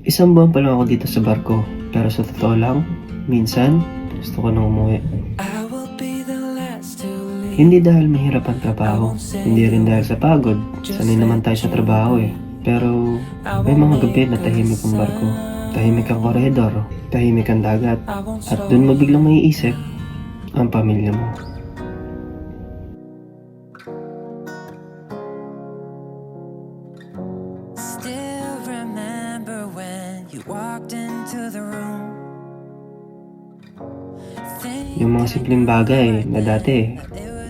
Isang buwan pa lang ako dito sa barko, pero sa totoo lang, minsan gusto ko nang umuwi. Hindi dahil mahirap ang trabaho, hindi rin dahil sa pagod, sanay naman tayo sa trabaho eh. Pero may mga gabi na tahimik ang barko, tahimik ang koridor, tahimik ang dagat, at dun mo biglang maiisip ang pamilya mo. Still remember when you walked into the room. Yung mga simpleng bagay na dati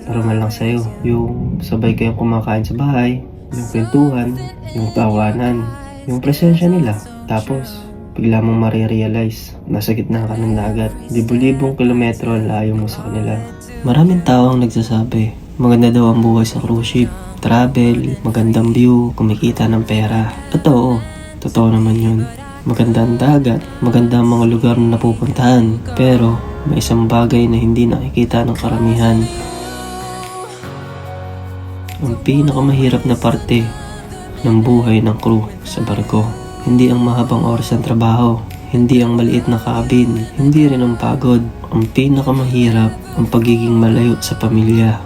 normal lang sa'yo. Yung sabay kayong kumakain sa bahay, yung kwentuhan, yung tawanan, yung presensya nila. Tapos, bigla mong marirealize, nasa gitna ka ng dagat. Libo-libong kilometro ang layo mo sa kanila. Maraming tao ang nagsasabi, maganda daw ang buhay sa cruise ship. Travel, magandang view, kumikita ng pera. At oo, totoo naman yun. Maganda ang dagat, maganda ang mga lugar na napupuntahan. Pero, may isang bagay na hindi nakikita ng karamihan. Ang pinakamahirap na parte ng buhay ng crew sa barko. Hindi ang mahabang oras ng trabaho, hindi ang maliit na cabin, hindi rin ang pagod. Ang pinakamahirap ang pagiging malayo sa pamilya.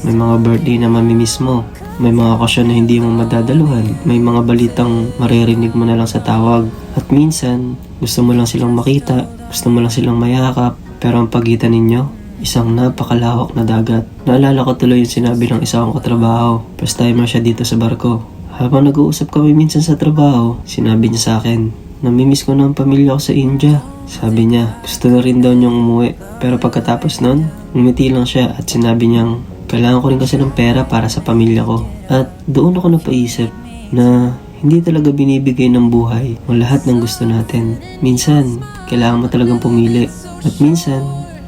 May mga birthday na mamimiss mo, may mga okasyon na hindi mo madadaluhan, may mga balitang maririnig mo na lang sa tawag. At minsan, gusto mo lang silang makita, gusto mo lang silang mayakap, pero ang pagitan ninyo, isang napakalawak na dagat. Naalala ko tuloy yung sinabi ng isa kong katrabaho. First timer siya dito sa barko. Habang nag-uusap kami minsan sa trabaho, sinabi niya sa akin, namimiss ko na ang pamilya ko sa India. Sabi niya, gusto na rin daw niyang umuwi. Pero pagkatapos nun, umiti lang siya at sinabi niyang, kailangan ko rin kasi ng pera para sa pamilya ko. At doon ako napaisip na hindi talaga binibigay ng buhay ang lahat ng gusto natin. Minsan, kailangan mo talagang pumili. At minsan,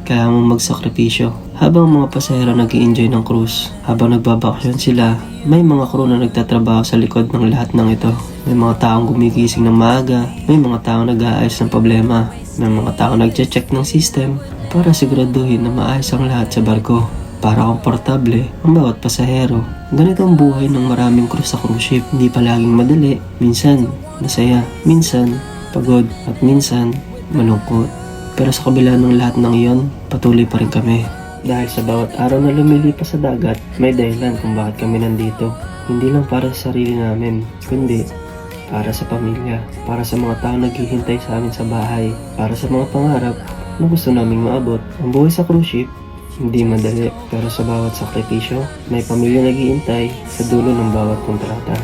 kailangan mong magsakripisyo. Habang mga pasahero nag-i-enjoy ng cruise, habang nagbabakasyon sila, may mga crew na nagtatrabaho sa likod ng lahat ng ito. May mga taong gumigising ng maaga, may mga taong nag-aayos ng problema, may mga taong nag-check ng system para siguraduhin na maayos ang lahat sa barko. Para komportable ang bawat pasahero. Ganito ang buhay ng maraming crew sa cruise ship. Hindi palaging madali, minsan masaya, minsan pagod, at minsan malungkot. Pero sa kabila ng lahat ng iyon, patuloy pa rin kami. Dahil sa bawat araw na lumilipas sa dagat, may dahilan kung bakit kami nandito. Hindi lang para sa sarili namin, kundi para sa pamilya, para sa mga tao naghihintay sa amin sa bahay, para sa mga pangarap na gusto naming maabot. Ang buhay sa cruise ship, hindi madali, pero sa bawat sakripisyo, may pamilya naghihintay sa dulo ng bawat kontrata.